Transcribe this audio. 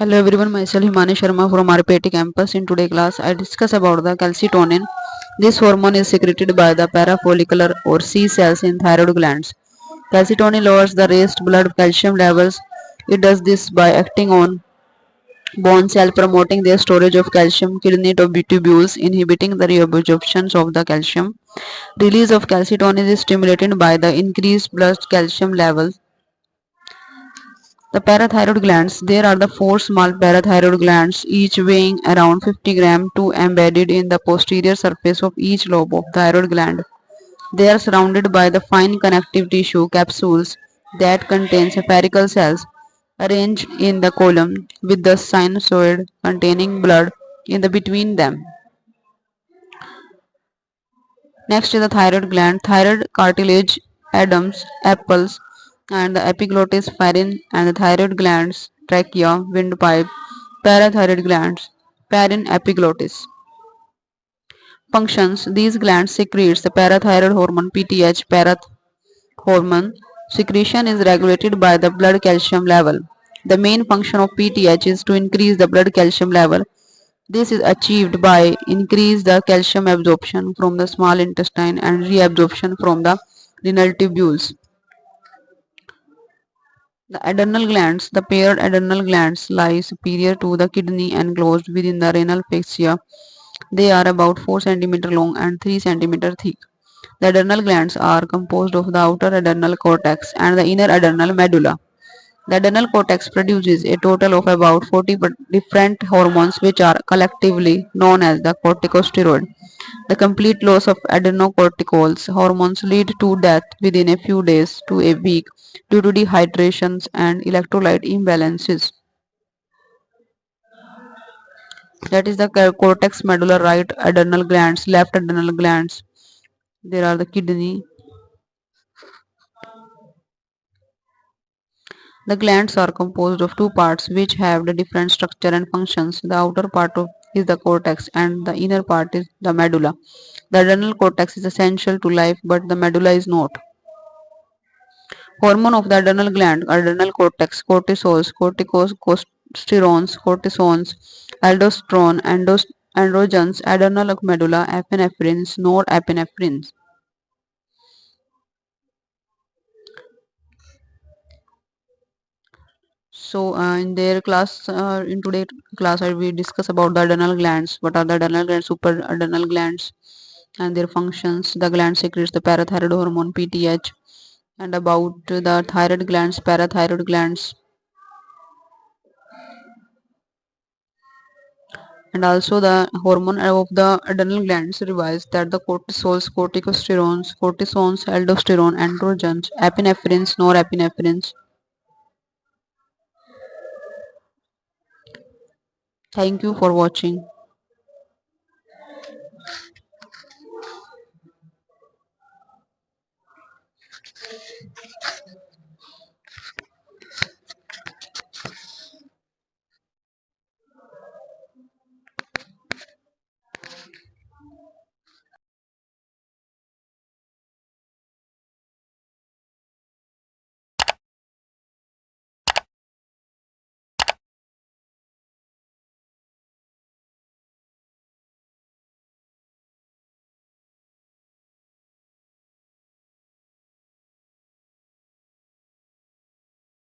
Hello everyone, myself Himani Sharma from RPIIT campus. In today's class, I discuss about the calcitonin. This hormone is secreted by the parafollicular or C cells in thyroid glands. Calcitonin lowers the raised blood calcium levels. It does this by acting on bone cell, promoting their storage of calcium, kidney tubules, inhibiting the reabsorption of the calcium. Release of calcitonin is stimulated by the increased blood calcium levels. The parathyroid glands. There are the four small parathyroid glands, each weighing around 50 grams, two embedded in the posterior surface of each lobe of thyroid gland. They are surrounded by the fine connective tissue capsules that contain spherical cells arranged in the column with the sinusoid containing blood in the between them. Next is the thyroid gland. Thyroid cartilage, adams, apples, and the epiglottis, pharynx, and the thyroid glands, trachea, windpipe, parathyroid glands, pharynx, epiglottis. Functions: these glands secretes the parathyroid hormone PTH. Hormone secretion is regulated by the blood calcium level. The main function of PTH is to increase the blood calcium level. This is achieved by increase the calcium absorption from the small intestine and reabsorption from the renal tubules. The adrenal glands, the paired adrenal glands lie superior to the kidney and closed within the renal fascia. They are about 4 cm long and 3 cm thick. The adrenal glands are composed of the outer adrenal cortex and the inner adrenal medulla. The adrenal cortex produces a total of about 40 different hormones which are collectively known as the corticosteroid. The complete loss of adrenocorticols hormones lead to death within a few days to a week due to dehydrations and electrolyte imbalances. That is the cortex medulla, right adrenal glands, left adrenal glands. There are the kidney. The glands are composed of two parts which have the different structure and functions. The outer part is the cortex and the inner part is the medulla. The adrenal cortex is essential to life but the medulla is not. Hormone of the adrenal gland, adrenal cortex, cortisols, corticosterones, cortisones, aldosterone, androgens, adrenal medulla, epinephrine, norepinephrine. So in their class, in today's class, we discuss about the adrenal glands. What are the adrenal glands, super adrenal glands, and their functions? The gland secretes the parathyroid hormone PTH, and about the thyroid glands, parathyroid glands, and also the hormone of the adrenal glands revised that the cortisols, corticosterones, cortisones, aldosterone, androgens, epinephrine, norepinephrine. Thank you for watching.